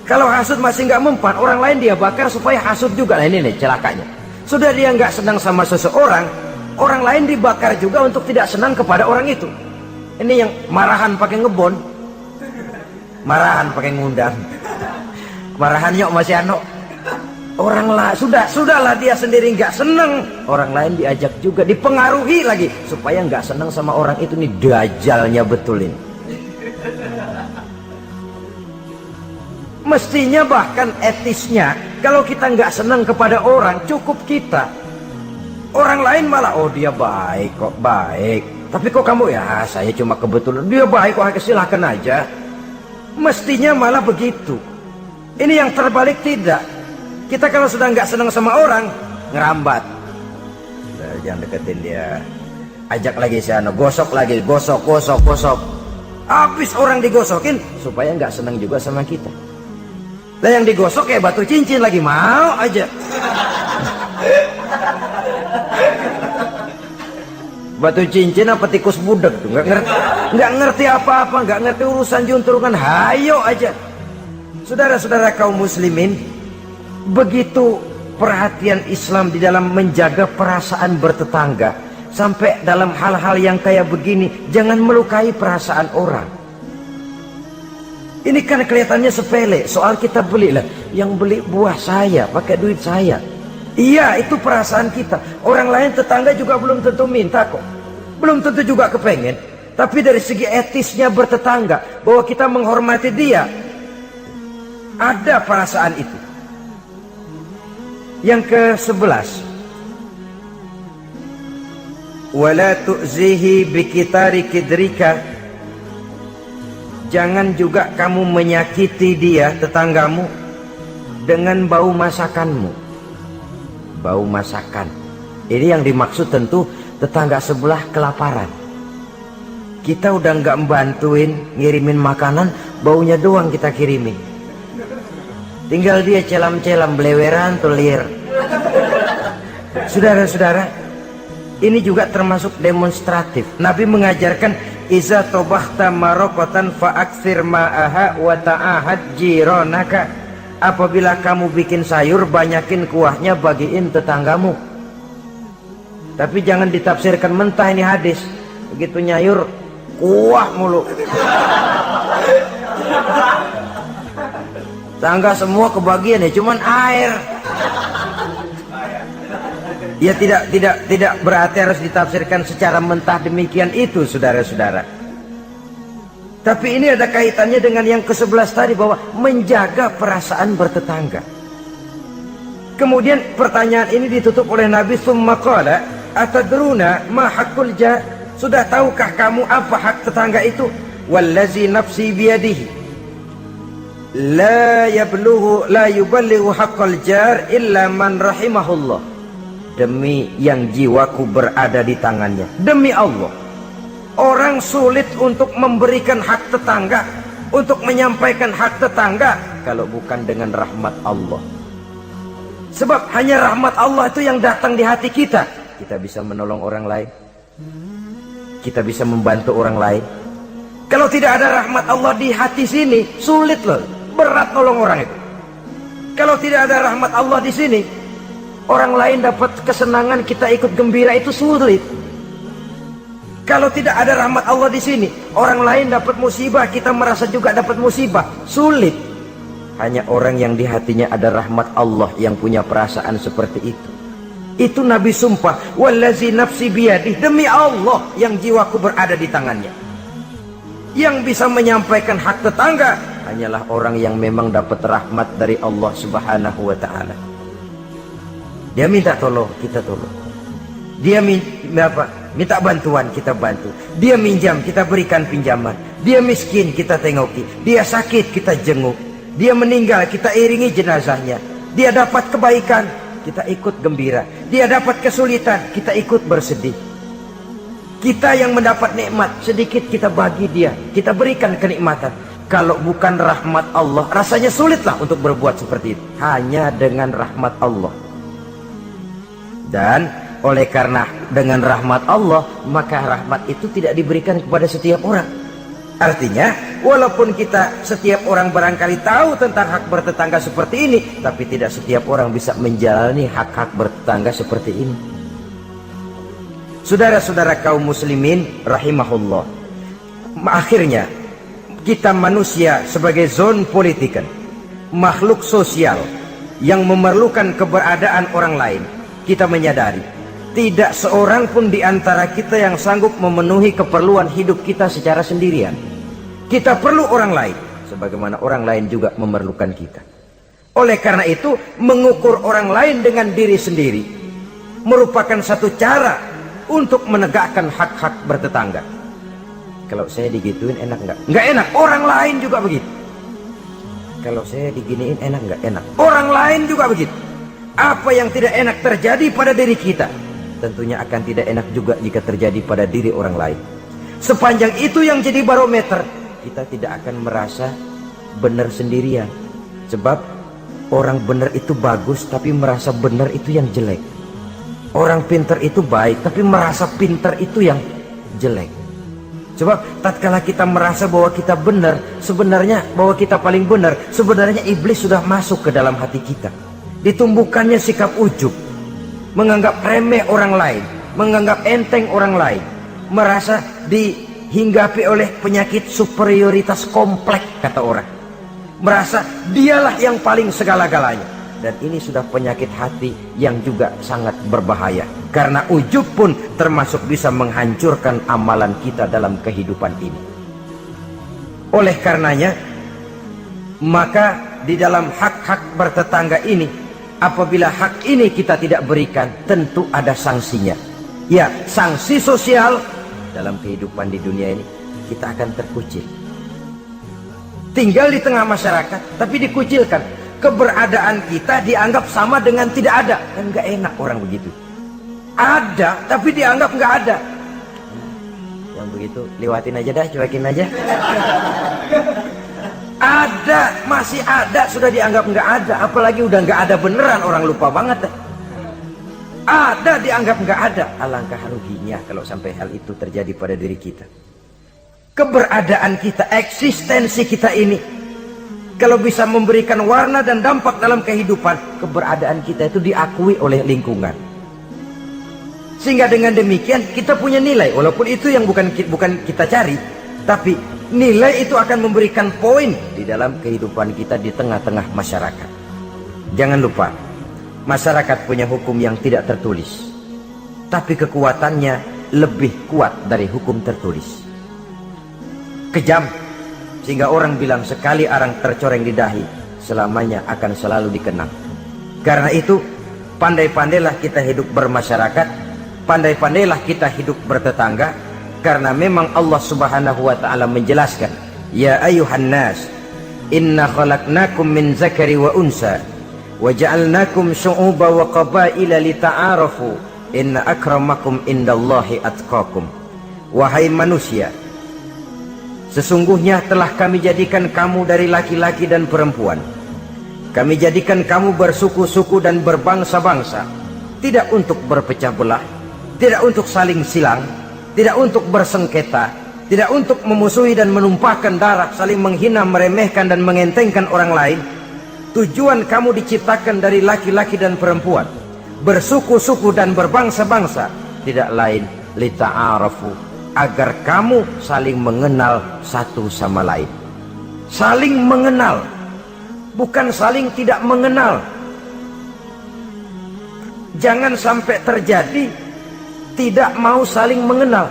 Kalau hasud masih nggak mempan, orang lain dia bakar supaya hasud juga. Nah ini nih celakanya. Sudah dia nggak senang sama seseorang, orang lain dibakar juga untuk tidak senang kepada orang itu. Ini yang marahan pakai ngebon, marahan pakai ngundang, marahan yuk masih ano. Orang lain sudahlah dia sendiri nggak seneng, orang lain diajak juga, dipengaruhi lagi supaya nggak seneng sama orang itu. Nih dajalnya betulin. Mestinya bahkan etisnya, kalau kita nggak seneng kepada orang, cukup kita. Orang lain malah, oh dia baik kok, baik. Tapi kok kamu, ya saya cuma kebetulan, dia baik kok, silahkan aja. Mestinya malah begitu. Ini yang terbalik tidak. Kita kalau sudah nggak seneng sama orang, ngerambat. Jangan deketin dia. Ajak lagi sana, gosok lagi, gosok. Habis orang digosokin, supaya nggak seneng juga sama kita. Lah yang digosok kayak batu cincin lagi, mau aja. Batu cincin apa tikus budek tuh, nggak ngerti apa-apa, nggak ngerti urusan junturungan, hayo aja. Saudara-saudara kaum muslimin, begitu perhatian Islam di dalam menjaga perasaan bertetangga. Sampai dalam hal-hal yang kayak begini, jangan melukai perasaan orang. Ini kan kelihatannya sepele, soal kita beli lah, yang beli buah saya, pakai duit saya. Iya, itu perasaan kita. Orang lain tetangga juga belum tentu minta kok, belum tentu juga kepengen. Tapi dari segi etisnya bertetangga, bahwa kita menghormati dia, ada perasaan itu. Yang ke-11, wala tu'zihi bikitari kidrika. Jangan juga kamu menyakiti dia, tetanggamu, dengan bau masakanmu. Bau masakan. Ini yang dimaksud tentu tetangga sebelah kelaparan. Kita udah nggak membantuin ngirimin makanan, baunya doang kita kirimin. Tinggal dia celam-celam, beleweran, tulir. Saudara-saudara, ini juga termasuk demonstratif. Nabi mengajarkan, iza tobahta marokatan fa'aksir ma'aha wa ta'ahad jironaka. Apabila kamu bikin sayur, banyakin kuahnya, bagiin tetanggamu. Tapi jangan ditafsirkan mentah ini hadis. Begitu nyayur, kuah mulu. Tangga semua kebagian ya, cuman air. Ya tidak berarti harus ditafsirkan secara mentah demikian itu, saudara-saudara. Tapi ini ada kaitannya dengan yang ke-11 tadi, bahwa menjaga perasaan bertetangga. Kemudian pertanyaan ini ditutup oleh Nabi, summa qala atadruna ma haqqul jar. Sudah tahukah kamu apa hak tetangga itu? Wallazi nafsi biyadihi la yuballighu haqqal jar illa man rahimahullah. Demi yang jiwaku berada di tangannya, demi Allah, orang sulit untuk memberikan hak tetangga, untuk menyampaikan hak tetangga, kalau bukan dengan rahmat Allah. Sebab hanya rahmat Allah itu yang datang di hati kita. Kita bisa menolong orang lain, kita bisa membantu orang lain. Kalau tidak ada rahmat Allah di hati sini, sulit loh, berat nolong orang itu. Kalau tidak ada rahmat Allah di sini, orang lain dapat kesenangan, kita ikut gembira, itu sulit. Kalau tidak ada rahmat Allah di sini, orang lain dapat musibah, kita merasa juga dapat musibah, sulit. Hanya orang yang di hatinya ada rahmat Allah yang punya perasaan seperti itu. Itu Nabi sumpah, wallazi nafsi biyadih, demi Allah yang jiwaku berada di tangannya. Yang bisa menyampaikan hak tetangga hanyalah orang yang memang dapat rahmat dari Allah Subhanahu wa ta'ala. Dia minta tolong, kita tolong. Dia minta bantuan, kita bantu. Dia minjam, kita berikan pinjaman. Dia miskin, kita tengoki. Dia sakit, kita jenguk. Dia meninggal, kita iringi jenazahnya. Dia dapat kebaikan, kita ikut gembira. Dia dapat kesulitan, kita ikut bersedih. Kita yang mendapat nikmat, sedikit kita bagi dia, kita berikan kenikmatan. Kalau bukan rahmat Allah, rasanya sulitlah untuk berbuat seperti itu. Hanya dengan rahmat Allah. Dan oleh karena dengan rahmat Allah, maka rahmat itu tidak diberikan kepada setiap orang. Artinya, walaupun kita setiap orang barangkali tahu tentang hak bertetangga seperti ini, tapi tidak setiap orang bisa menjalani hak-hak bertetangga seperti ini. Saudara-saudara kaum muslimin rahimahullah, akhirnya kita manusia sebagai zon politikan, makhluk sosial, yang memerlukan keberadaan orang lain, kita menyadari tidak seorang pun di antara kita yang sanggup memenuhi keperluan hidup kita secara sendirian. Kita perlu orang lain, sebagaimana orang lain juga memerlukan kita. Oleh karena itu, mengukur orang lain dengan diri sendiri merupakan satu cara untuk menegakkan hak-hak bertetangga. Kalau saya digituin enak nggak? Nggak enak. Orang lain juga begitu. Kalau saya diginiin enak nggak? Enak. Orang lain juga begitu. Apa yang tidak enak terjadi pada diri kita, tentunya akan tidak enak juga jika terjadi pada diri orang lain. Sepanjang itu yang jadi barometer, kita tidak akan merasa benar sendirian. Sebab orang benar itu bagus, tapi merasa benar itu yang jelek. Orang pintar itu baik, tapi merasa pintar itu yang jelek. Sebab tatkala kita merasa bahwa kita benar, sebenarnya bahwa kita paling benar, sebenarnya iblis sudah masuk ke dalam hati kita. Ditumbuhkannya sikap ujub, menganggap remeh orang lain, menganggap enteng orang lain, merasa dihinggapi oleh penyakit superioritas kompleks, kata orang. Merasa dialah yang paling segala-galanya. Dan ini sudah penyakit hati yang juga sangat berbahaya. Karena ujub pun termasuk bisa menghancurkan amalan kita dalam kehidupan ini. Oleh karenanya, maka di dalam hak-hak bertetangga ini, apabila hak ini kita tidak berikan, tentu ada sanksinya. Ya, sanksi sosial dalam kehidupan di dunia ini, kita akan terkucil. Tinggal di tengah masyarakat, tapi dikucilkan. Keberadaan kita dianggap sama dengan tidak ada. Kan gak enak orang begitu. Ada, tapi dianggap gak ada. Yang begitu, lewatin aja dah, cuekin aja. Ada, masih ada, sudah dianggap gak ada. Apalagi udah gak ada beneran, orang lupa banget. Ada, dianggap gak ada. Alangkah ruginya kalau sampai hal itu terjadi pada diri kita. Keberadaan kita, eksistensi kita ini, kalau bisa memberikan warna dan dampak dalam kehidupan, keberadaan kita itu diakui oleh lingkungan. Sehingga dengan demikian kita punya nilai, walaupun itu yang bukan kita cari, tapi nilai itu akan memberikan poin di dalam kehidupan kita di tengah-tengah masyarakat. Jangan lupa, masyarakat punya hukum yang tidak tertulis, tapi kekuatannya lebih kuat dari hukum tertulis. Kejam, sehingga orang bilang sekali arang tercoreng di dahi, selamanya akan selalu dikenang. Karena itu, pandai-pandailah kita hidup bermasyarakat, pandai-pandailah kita hidup bertetangga, karena memang Allah Subhanahu wa ta'ala menjelaskan, ya ayuhan nas, inna khalaqnakum min zakari wa unsa, wa ja'alnakum syu'uba wa qabaila lita'arafu, inna akramakum indallahi atqakum. Wahai manusia, sesungguhnya telah kami jadikan kamu dari laki-laki dan perempuan. Kami jadikan kamu bersuku-suku dan berbangsa-bangsa, tidak untuk berpecah belah, tidak untuk saling silang, tidak untuk bersengketa, tidak untuk memusuhi dan menumpahkan darah, saling menghina, meremehkan dan mengentengkan orang lain. Tujuan kamu diciptakan dari laki-laki dan perempuan, bersuku-suku dan berbangsa-bangsa, tidak lain lita'arafu, agar kamu saling mengenal satu sama lain. Saling mengenal, bukan saling tidak mengenal. Jangan sampai terjadi tidak mau saling mengenal.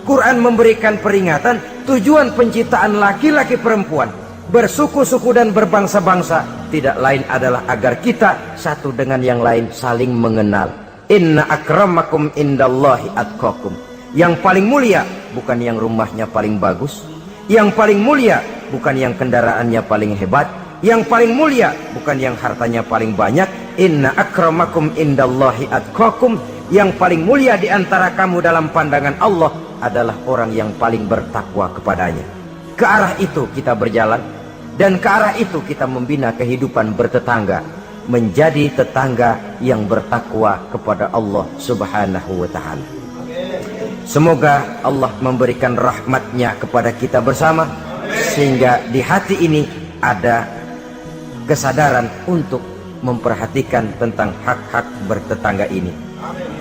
Quran memberikan peringatan, tujuan penciptaan laki-laki perempuan, bersuku-suku dan berbangsa-bangsa, tidak lain adalah agar kita satu dengan yang lain saling mengenal. Inna akramakum indallahi atqakum. Yang paling mulia bukan yang rumahnya paling bagus, yang paling mulia bukan yang kendaraannya paling hebat, yang paling mulia bukan yang hartanya paling banyak. Inna akramakum indallahi atqakum. Yang paling mulia di antara kamu dalam pandangan Allah adalah orang yang paling bertakwa kepadanya. Ke arah itu kita berjalan, dan ke arah itu kita membina kehidupan bertetangga, menjadi tetangga yang bertakwa kepada Allah Subhanahu wa ta'ala. Semoga Allah memberikan rahmatnya kepada kita bersama, sehingga di hati ini ada kesadaran untuk memperhatikan tentang hak-hak bertetangga ini.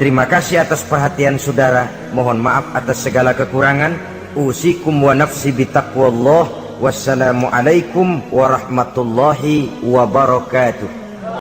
Terima kasih atas perhatian saudara. Mohon maaf atas segala kekurangan. Usikum wa nafsi bitaqwallah. Wassalamualaikum warahmatullahi wabarakatuh.